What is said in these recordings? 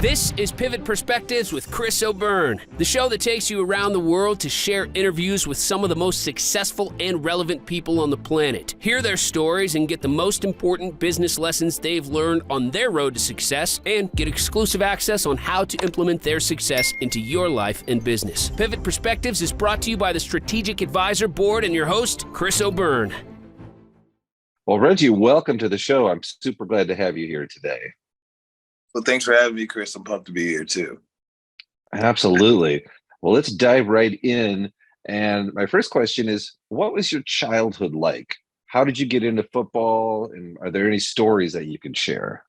This is Pivot Perspectives with Chris O'Byrne, the show that takes you around the world to share interviews with some of the most successful and relevant people on the planet. Hear their stories and get the most important business lessons they've learned on their road to success, and get exclusive access on how to implement their success into your life and business. Pivot Perspectives is brought to you by the Strategic Advisor Board and your host, Chris O'Byrne. Well, Reggie, welcome to the show. I'm super glad to have you here today. Well, thanks for having me, Chris. I'm pumped to be here too. Absolutely. Well, let's dive right in. And my first question is, what was your childhood like? How did you get into football? And are there any stories that you can share?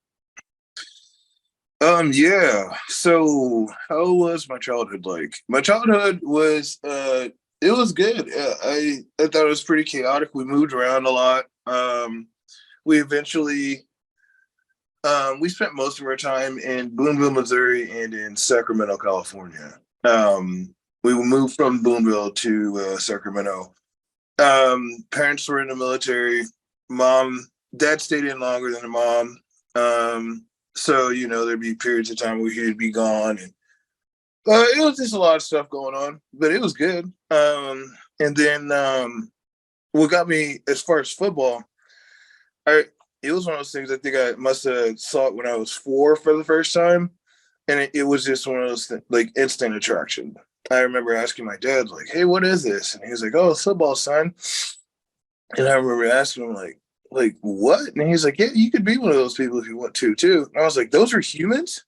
Yeah. So how was my childhood like? My childhood was it was good. I thought it was pretty chaotic. We moved around a lot. We eventually we spent most of our time in Boonville, Missouri, and in Sacramento, California. We moved from Boonville to Sacramento. Parents were in the military. Dad stayed in longer than the mom. So, there'd be periods of time where he'd be gone. And it was just a lot of stuff going on, but it was good. And then what got me as far as football, it was one of those things I think I must have saw it when I was 4 for the first time. And it was just one of those things, like instant attraction. I remember asking my dad, like, hey, what is this? And he was like, oh, it's football, son. And I remember asking him, like what? And he's like, yeah, you could be one of those people if you want to, too. And I was like, those are humans?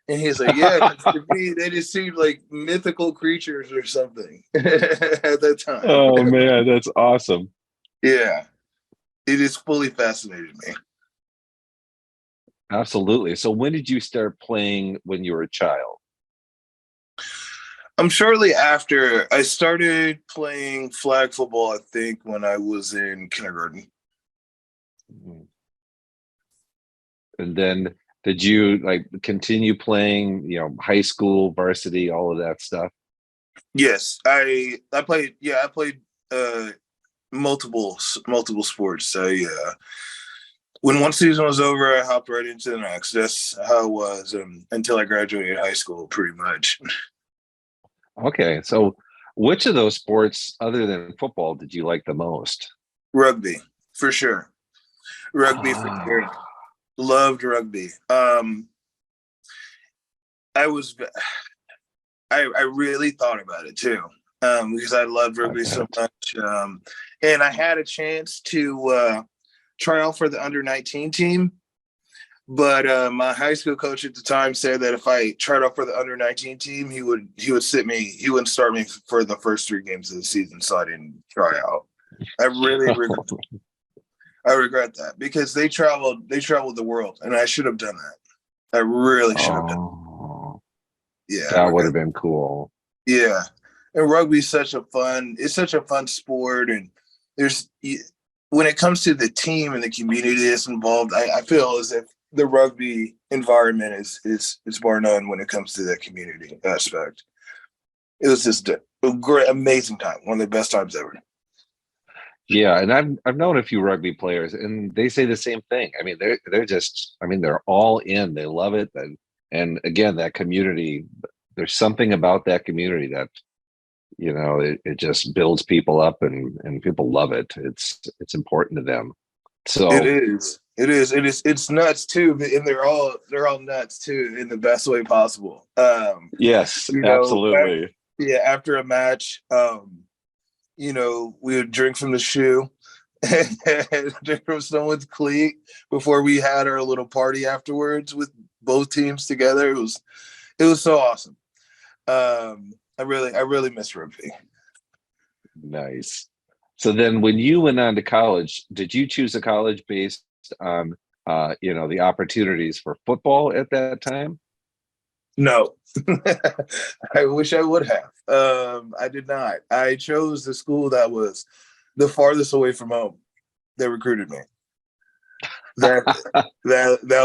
And he's like, yeah, to me, they just seemed like mythical creatures or something at that time. Oh, man, that's awesome. Yeah. It just fully fascinated me. Absolutely. So when did you start playing when you were a child? Shortly after, I started playing flag football, I think, when I was in kindergarten. And then did you continue playing, high school, varsity, all of that stuff? Yes, I played. Yeah, I played multiple sports. When one season was over, I hopped right into the next. That's how it was until I graduated high school, pretty much. Okay, so which of those sports, other than football, did you like the most? Rugby, for sure. Rugby for sure. Loved rugby. I really thought about it too, because I loved rugby so much. And I had a chance to try out for the under-19 team, but my high school coach at the time said that if I tried out for the under-19 team, he would sit me. He wouldn't start me for the first 3 games of the season, so I didn't try out. I really regret that because they traveled the world, and I should have done that. I really should have done. Yeah, that would have been cool. Yeah, and rugby is such a fun sport, and when it comes to the team and the community that's involved, I feel as if the rugby environment is bar none when it comes to that community aspect. It was just a great, amazing time, one of the best times ever. Yeah, and I've known a few rugby players, and they say the same thing. I mean, they're all in. They love it, and again, that community. There's something about that community that, it just builds people up, and people love it. It's important to them. So it is. It's nuts too, and they're all nuts too in the best way possible. Yes, absolutely. After a match, we would drink from the shoe and drink from someone's cleat before we had our little party afterwards with both teams together. It was so awesome. I really miss rugby. Nice. So then when you went on to college, did you choose a college based on the opportunities for football at that time? No. I wish I would have. I did not. I chose the school that was the farthest away from home that recruited me. That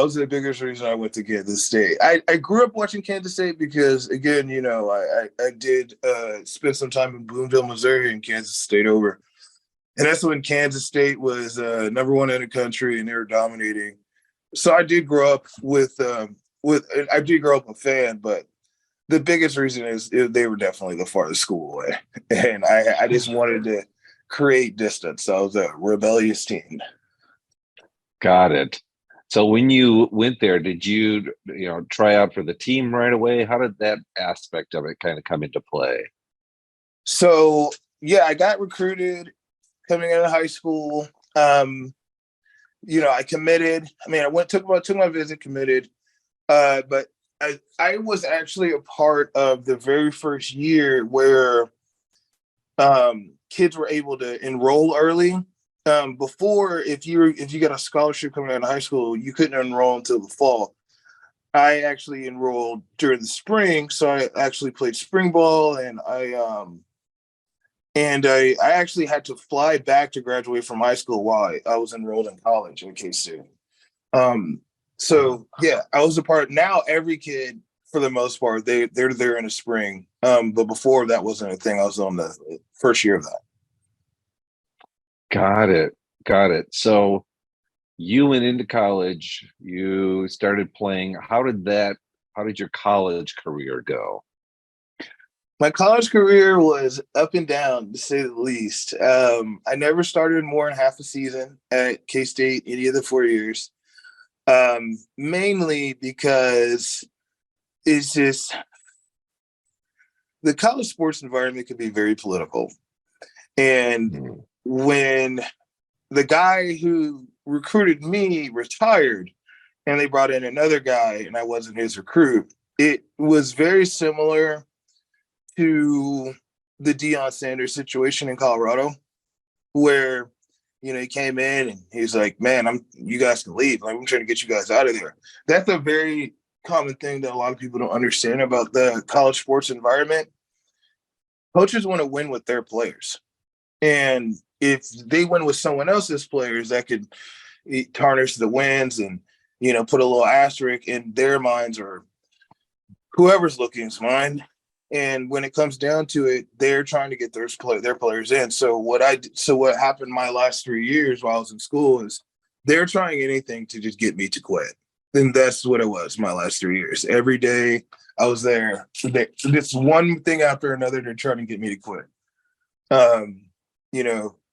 was the biggest reason I went to Kansas State. I grew up watching Kansas State because, again, I did spend some time in Boonville, Missouri, and Kansas State over. And that's when Kansas State was number 1 in the country, and they were dominating. So I did grow up with I did grow up a fan, but the biggest reason is they were definitely the farthest school away, and I just wanted to create distance. So I was a rebellious teen. Got it. So when you went there, did you try out for the team right away? How did that aspect of it kind of come into play? So yeah, I got recruited coming out of high school. I committed. I mean, took my visit, committed. But I was actually a part of the very first year where kids were able to enroll early. Before, if you got a scholarship coming out of high school, you couldn't enroll until the fall. I actually enrolled during the spring, so I actually played spring ball, and I actually had to fly back to graduate from high school while I was enrolled in college in K-State. So yeah, I was a part. Now every kid, for the most part, they're there in the spring. But before that wasn't a thing. I was on the first year of that. Got it. Got it. So you went into college, you started playing. How did your college career go? My college career was up and down, to say the least. I never started more than half a season at K-State any of the 4 years. Mainly because it's just the college sports environment can be very political. And when the guy who recruited me retired and they brought in another guy and I wasn't his recruit, it was very similar to the Deion Sanders situation in Colorado, where he came in and he's like, "Man, you guys can leave. I'm trying to get you guys out of there." That's a very common thing that a lot of people don't understand about the college sports environment. Coaches want to win with their players, and if they win with someone else's players, that could tarnish the wins and put a little asterisk in their minds or whoever's looking's mind. And when it comes down to it, they're trying to get their players in. So what happened my last 3 years while I was in school is they're trying anything to just get me to quit. And that's what it was my last 3 years. Every day I was there. This one thing after another, they're trying to get me to quit.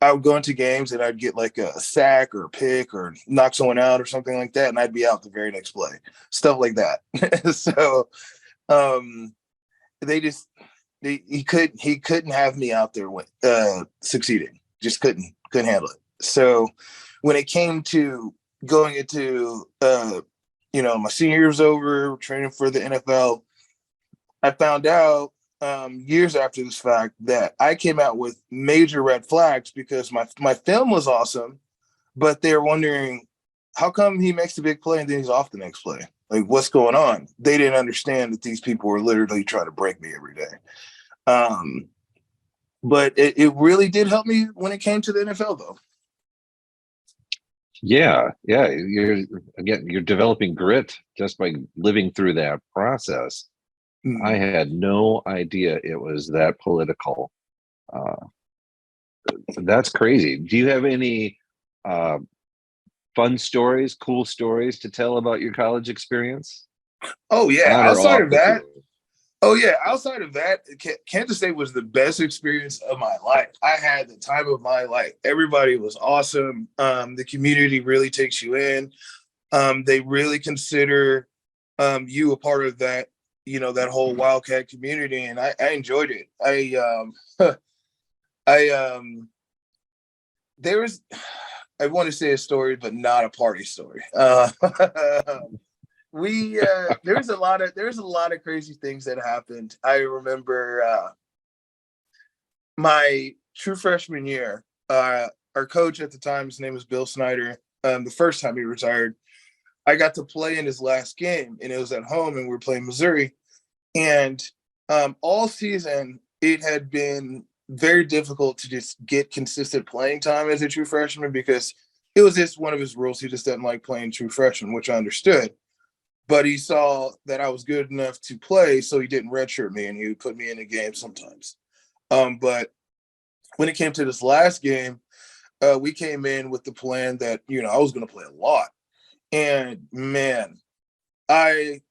I would go into games and I'd get like a sack or a pick or knock someone out or something like that, and I'd be out the very next play. Stuff like that. So he couldn't have me out there succeeding. Just couldn't handle it. So when it came to going into my senior year was over, training for the NFL, I found out years after this fact that I came out with major red flags because my film was awesome, but they're wondering how come he makes the big play and then he's off the next play. Like, what's going on? They didn't understand that these people were literally trying to break me every day. But it really did help me when it came to the NFL, though. Yeah. You're developing grit just by living through that process. I had no idea it was that political. That's crazy. Do you have any fun stories, cool stories to tell about your college experience? Oh yeah. Outside of that, Kansas State was the best experience of my life. I had the time of my life. Everybody was awesome. The community really takes you in. They really consider you a part of that, that whole Wildcat community, and I enjoyed it. I want to say a story, but not a party story. There's a lot of crazy things that happened. I remember my true freshman year, our coach at the time, his name was Bill Snyder. The first time he retired, I got to play in his last game, and it was at home, and we were playing Missouri. And all season, it had been very difficult to just get consistent playing time as a true freshman because it was just one of his rules. He just didn't like playing true freshman, which I understood. But he saw that I was good enough to play, so he didn't redshirt me, and he would put me in a game sometimes. But when it came to this last game, we came in with the plan that I was going to play a lot. And man, I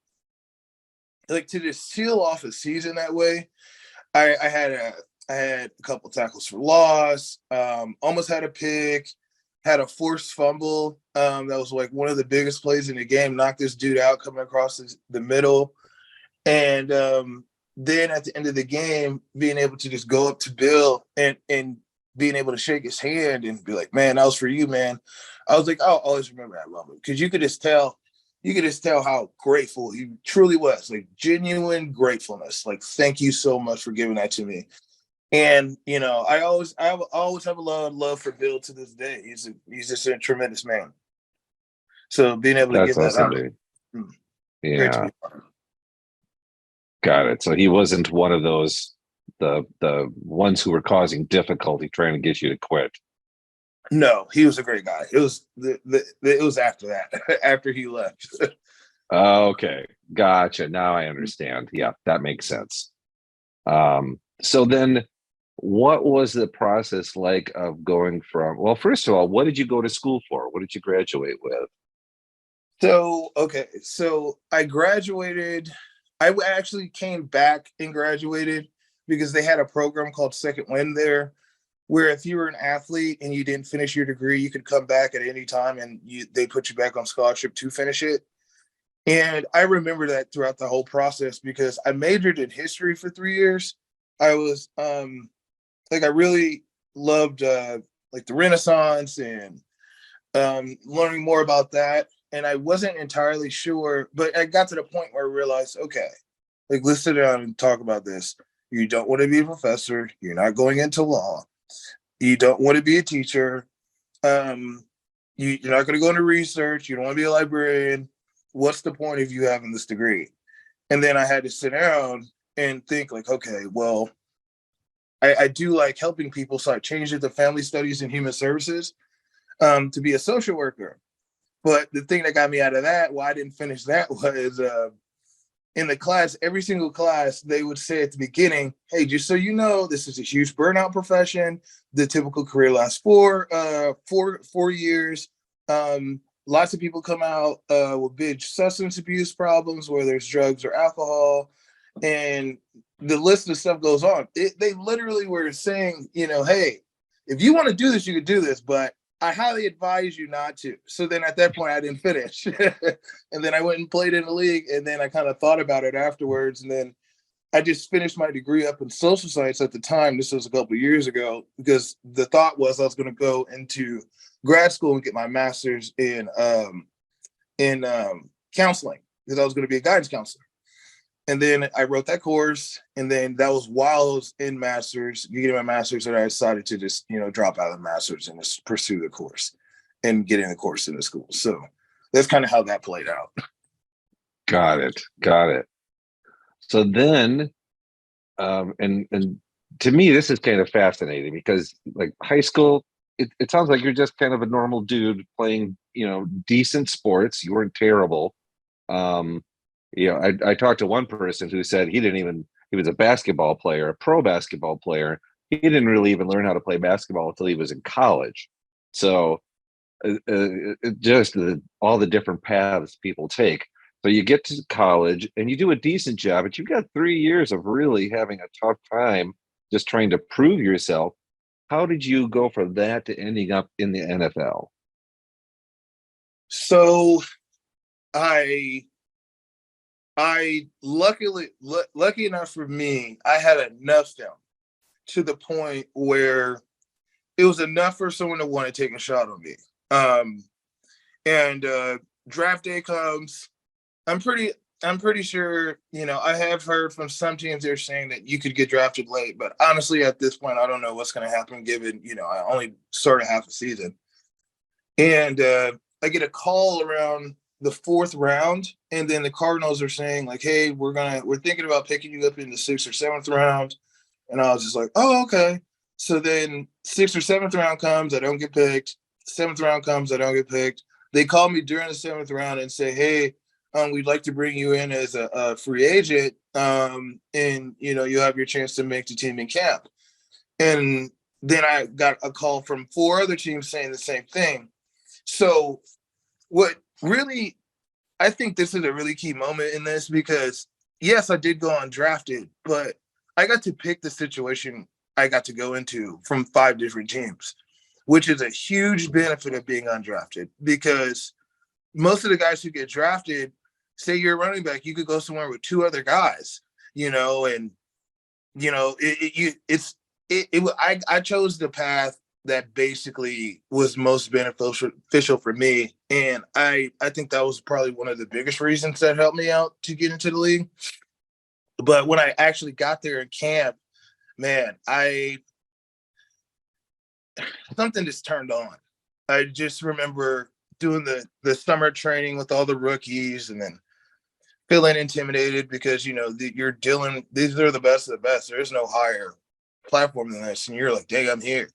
like to just seal off a season that way. I had a couple tackles for loss, almost had a pick, had a forced fumble. That was like one of the biggest plays in the game, knocked this dude out coming across the middle. And then at the end of the game, being able to just go up to Bill and being able to shake his hand and be like, man, that was for you, man. I was like, I'll always remember that moment, because you could just tell how grateful he truly was, like genuine gratefulness. Like, thank you so much for giving that to me. And, you know, I always have a lot of love for Bill to this day. He's just a tremendous man. So being able to That's give that awesome, out, dude. great to Yeah, be part of. got it. So he wasn't one of those the ones who were causing difficulty trying to get you to quit. No, he was a great guy. It was it was after that, after he left. Okay, gotcha. Now I understand. Yeah, that makes sense. So then what was the process like of going from, well, first of all, what did you go to school for? What did you graduate with? So, okay. So I graduated. I actually came back and graduated because they had a program called Second Wind there, where if you were an athlete and you didn't finish your degree, you could come back at any time and they put you back on scholarship to finish it. And I remember that throughout the whole process, because I majored in history for 3 years. I was like, I really loved like the Renaissance and learning more about that. And I wasn't entirely sure, but I got to the point where I realized, okay, like, let's sit down and talk about this. You don't want to be a professor. You're not going into law. You don't want to be a teacher. You're not going to go into research. You don't want to be a librarian. What's the point of you having this degree? And then I had to sit down and think, like, okay, well, I do like helping people. So I changed it to family studies and human services to be a social worker. But the thing that got me out of that, why I didn't finish that, was in the class, every single class, they would say at the beginning, hey, just so you know, this is a huge burnout profession. The typical career lasts four years. Lots of people come out with big substance abuse problems, where there's drugs or alcohol, and the list of stuff goes on. They literally were saying, you know, hey, if you want to do this, you could do this, but I highly advise you not to. So then at that point, I didn't finish. And then I went and played in the league. And then I kind of thought about it afterwards. And then I just finished my degree up in social science at the time. This was a couple of years ago, because the thought was I was going to go into grad school and get my master's in counseling, because I was going to be a guidance counselor. And then I wrote that course, and then that was while I was in master's, getting my master's, that I decided to just, you know, drop out of the master's and just pursue the course and getting the course in the school. So that's kind of how that played out. Got it. So then, and to me, this is kind of fascinating, because like high school, it sounds like you're just kind of a normal dude playing, you know, decent sports. You weren't terrible. You know, I talked to one person who said he was a basketball player, a pro basketball player. He didn't really even learn how to play basketball until he was in college. So just all the different paths people take. So you get to college and you do a decent job, but you've got 3 years of really having a tough time just trying to prove yourself. How did you go from that to ending up in the NFL? So I lucky enough for me, I had enough film to the point where it was enough for someone to want to take a shot on me. And draft day comes. I'm pretty sure, you know, I have heard from some teams, they're saying that you could get drafted late, but honestly, at this point, I don't know what's going to happen, given, you know, I only started half a season. And I get a call around the 4th round, and then the Cardinals are saying, like, hey, we're thinking about picking you up in the 6th or 7th round. And I was just like, oh, okay. So then 6th or 7th round comes, I don't get picked. 7th round comes, I don't get picked. They call me during the 7th round and say, hey, we'd like to bring you in as a free agent, and, you know, you have your chance to make the team in camp. And then I got a call from 4 other teams saying the same thing. So what really, I think this is a really key moment in this, because yes, I did go undrafted, but I got to pick the situation I got to go into from 5 different teams, which is a huge benefit of being undrafted, because most of the guys who get drafted, say you're a running back, you could go somewhere with 2 other guys, and I chose the path that basically was most beneficial for me, and I think that was probably one of the biggest reasons that helped me out to get into the league. But when I actually got there in camp, man, something just turned on. I just remember doing the summer training with all the rookies, and then feeling intimidated because you're dealing. These are the best of the best. There is no higher platform than this, and you're like, dang, I'm here.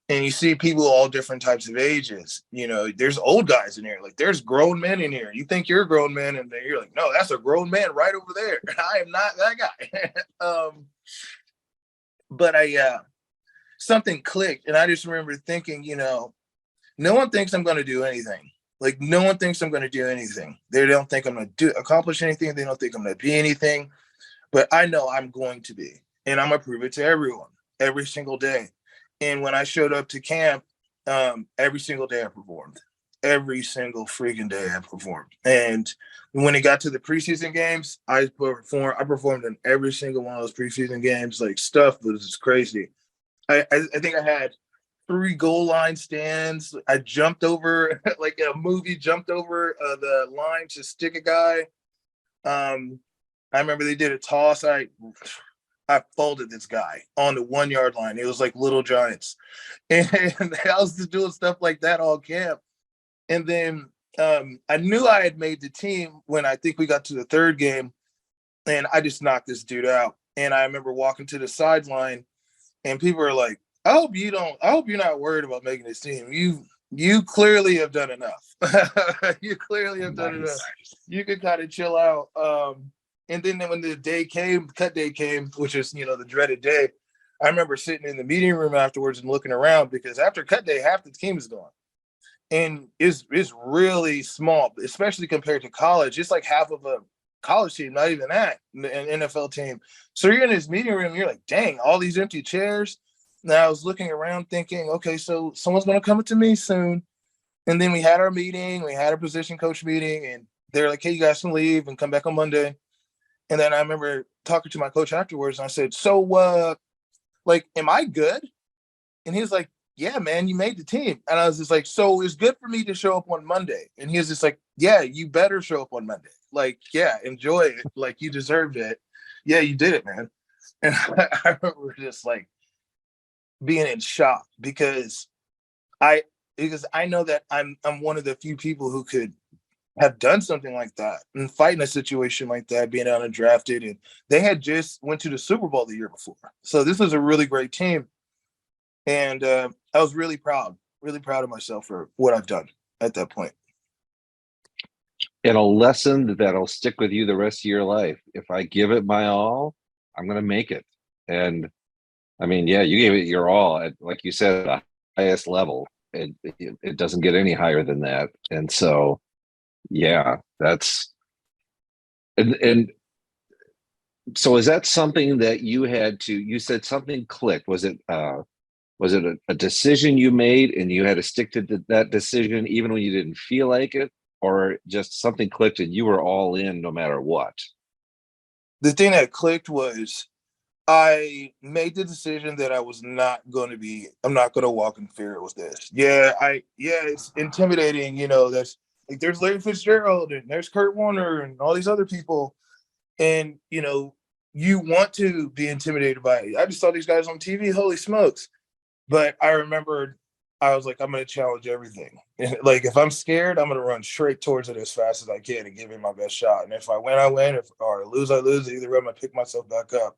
And you see people all different types of ages. There's old guys in here. Like, there's grown men in here. You think you're a grown man, and then you're like, no, that's a grown man right over there. I am not that guy. But something clicked, and I just remember thinking, no one thinks I'm going to do anything. Like, no one thinks I'm going to do anything. They don't think I'm going to accomplish anything. They don't think I'm going to be anything. But I know I'm going to be, and I'm going to prove it to everyone every single day. And when I showed up to camp, every single day I performed. Every single freaking day I performed. And when it got to the preseason games, I performed in every single one of those preseason games. Like, stuff was just crazy. I think I had 3 goal line stands. I jumped over, like in a movie, jumped over the line to stick a guy. I remember they did a toss. I folded this guy on the 1 yard line. It was like Little Giants. And I was just doing stuff like that all camp. And then I knew I had made the team when I think we got to the 3rd game, and I just knocked this dude out. And I remember walking to the sideline, and people are like, I hope you're not worried about making this team. You clearly have done enough. You clearly have done enough. You can kind of chill out. And then when the day came, cut day came, which is, the dreaded day, I remember sitting in the meeting room afterwards and looking around, because after cut day, half the team is gone. And it's really small, especially compared to college. It's like half of a college team, not even that, an NFL team. So you're in this meeting room, you're like, dang, all these empty chairs. Now I was looking around thinking, okay, so someone's going to come to me soon. And then we had our meeting, we had a position coach meeting, and they're like, hey, you guys can leave and come back on Monday. And then I remember talking to my coach afterwards, and I said, so, am I good? And he was like, yeah, man, you made the team. And I was just like, so it's good for me to show up on Monday. And he was just like, yeah, you better show up on Monday. Like, yeah, enjoy it. Like, you deserved it. Yeah, you did it, man. And I remember just like being in shock, because I know that I'm one of the few people who could have done something like that and fight in a situation like that, being undrafted. And they had just went to the Super Bowl the year before. So this was a really great team. And I was really proud of myself for what I've done at that point. And a lesson that'll stick with you the rest of your life. If I give it my all, I'm going to make it. And I mean, yeah, you gave it your all at, like you said, the highest level. It doesn't get any higher than that. And so, yeah, that's, and so is that something that you said something clicked? Was it a decision you made and you had to stick to that decision even when you didn't feel like it, or just something clicked and you were all in no matter what? The thing that clicked was I made the decision that I'm not going to walk in fear with this. Yeah, it's intimidating. That's like, there's Larry Fitzgerald and there's Kurt Warner and all these other people. And, you want to be intimidated by it. I just saw these guys on TV. Holy smokes. But I remembered, I was like, I'm going to challenge everything. And like, if I'm scared, I'm going to run straight towards it as fast as I can and give it my best shot. And if I win, I win. Or I lose, I lose. Either way, I'm going to pick myself back up.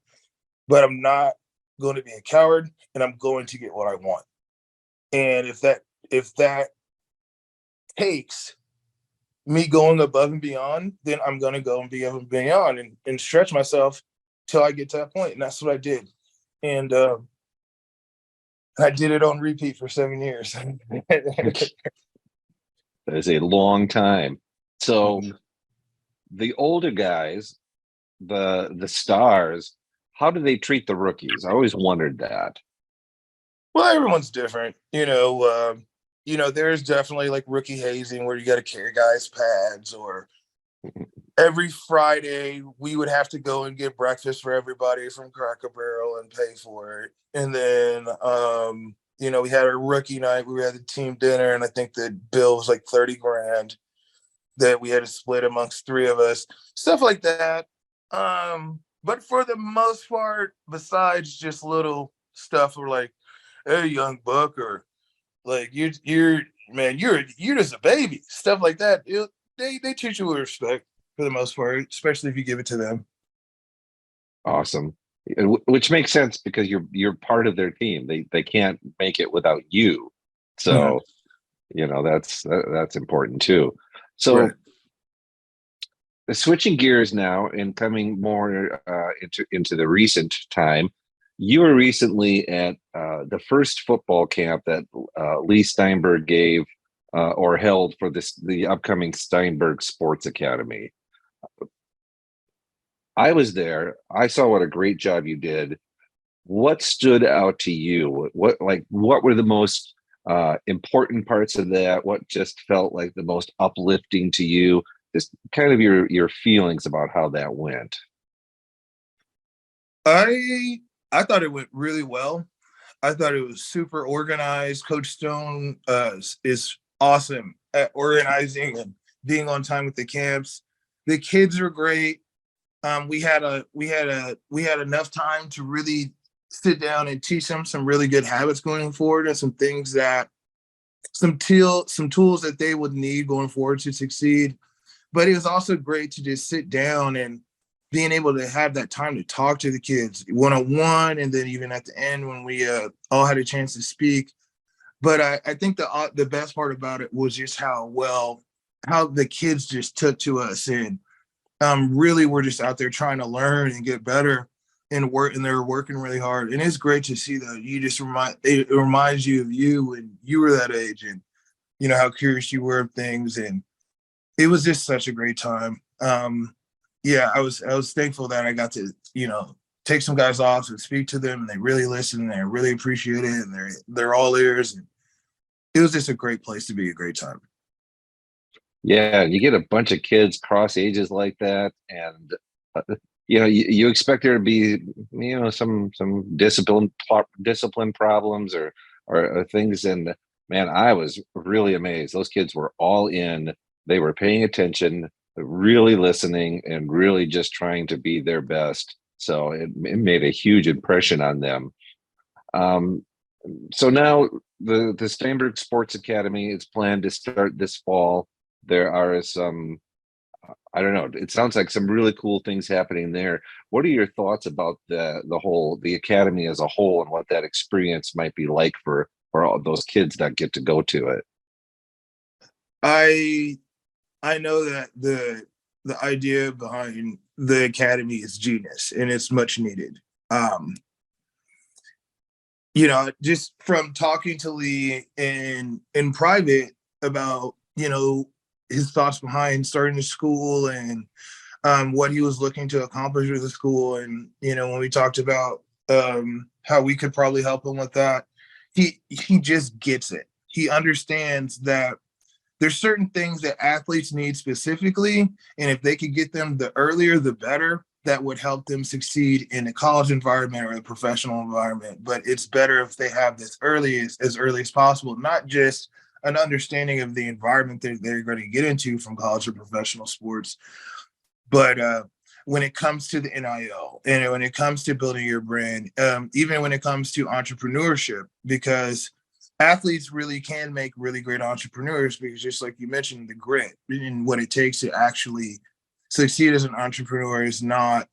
But I'm not going to be a coward, and I'm going to get what I want. And if that takes me going above and beyond, then I'm going to go and be above and beyond and stretch myself till I get to that point. And that's what I did. And I did it on repeat for 7 years. That is a long time. So the older guys, the stars, how do they treat the rookies? I always wondered that. Well, everyone's different, there's definitely like rookie hazing where you got to carry guys' pads, or every Friday we would have to go and get breakfast for everybody from Cracker Barrel and pay for it. And then, we had our rookie night, we had the team dinner, and I think the bill was like 30 grand that we had to split amongst three of us, stuff like that. But for the most part, besides just little stuff, we're like, hey, young buck, or like you're just a baby, stuff like that. They treat you with respect for the most part, especially if you give it to them. Awesome. Which makes sense because you're part of their team. They can't make it without you. So, that's important too. So Right. switching gears now and coming more into the recent time, you were recently at the first football camp that Lee Steinberg gave or held for the upcoming Steinberg Sports Academy. I was there. I saw what a great job you did. What stood out to you? What were the most important parts of that? What just felt like the most uplifting to you? Just kind of your feelings about how that went. I thought it went really well. I thought it was super organized. Coach Stone is awesome at organizing and being on time with the camps. The kids were great. We had enough time to really sit down and teach them some really good habits going forward, and some things some tools that they would need going forward to succeed. But it was also great to just sit down and being able to have that time to talk to the kids one-on-one, and then even at the end when we all had a chance to speak. But I think the best part about it was just how the kids just took to us, and really we're just out there trying to learn and get better and work, and they're working really hard. And it's great to see that. It reminds you of you when you were that age, and how curious you were of things. And it was just such a great time. I was thankful that I got to, take some guys off and speak to them, and they really listen and they really appreciate it, and they're all ears. And it was just a great place to be, a great time. Yeah, you get a bunch of kids cross ages like that, and you expect there to be some discipline problems or things. And man, I was really amazed. Those kids were all in. They were paying attention, really listening, and really just trying to be their best. So it made a huge impression on them. So now the Steinberg Sports Academy is planned to start this fall. There are some, I don't know, it sounds like some really cool things happening there. What are your thoughts about the academy as a whole, and what that experience might be like for all those kids that get to go to it? I know that the idea behind the academy is genius, and it's much needed. Just from talking to Lee in private about, his thoughts behind starting the school, and what he was looking to accomplish with the school. And, when we talked about how we could probably help him with that, he just gets it. He understands that there's certain things that athletes need specifically, and if they could get them the earlier, the better. That would help them succeed in a college environment or a professional environment. But it's better if they have this as early as possible, not just an understanding of the environment that they're going to get into from college or professional sports, but when it comes to the NIL, and when it comes to building your brand, even when it comes to entrepreneurship, because athletes really can make really great entrepreneurs, because just like you mentioned, the grit and what it takes to actually succeed as an entrepreneur is not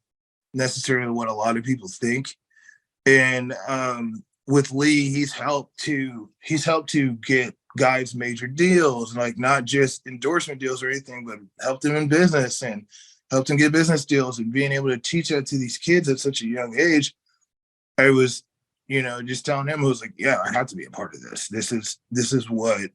necessarily what a lot of people think. And with Lee, he's helped to get guys major deals, like not just endorsement deals or anything, but helped them in business and helped them get business deals. And being able to teach that to these kids at such a young age, I was, just telling him, I was like, yeah, I have to be a part of this. This is what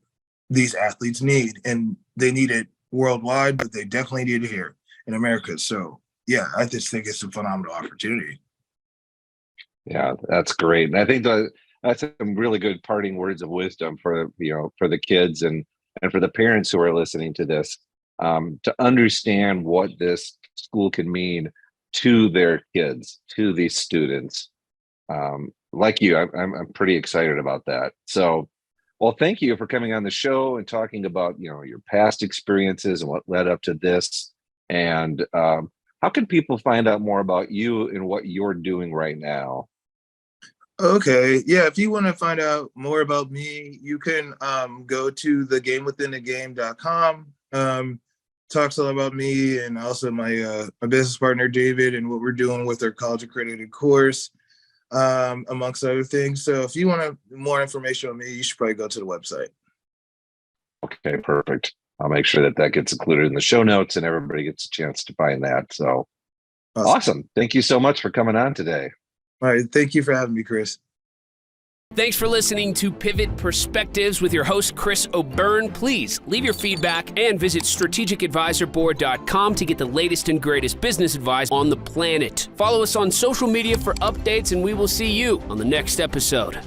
these athletes need, and they need it worldwide, but they definitely need it here in America. So yeah, I just think it's a phenomenal opportunity. Yeah, that's great. And I think that's some really good parting words of wisdom for, for the kids and for the parents who are listening to this, to understand what this school can mean to their kids, to these students. Like you, I'm pretty excited about that. So, well, thank you for coming on the show and talking about, your past experiences and what led up to this. And how can people find out more about you and what you're doing right now? Okay, yeah, if you want to find out more about me, you can go to thegamewithinthegame.com. Talks a lot about me and also my business partner David and what we're doing with our college accredited course, amongst other things. So if you want more information on me, you should probably go to the website. Okay, perfect. I'll make sure that gets included in the show notes and everybody gets a chance to find that. So awesome. Thank you so much for coming on today. All right. Thank you for having me, Chris. Thanks for listening to Pivot Perspectives with your host, Chris O'Byrne. Please leave your feedback and visit strategicadvisorboard.com to get the latest and greatest business advice on the planet. Follow us on social media for updates, and we will see you on the next episode.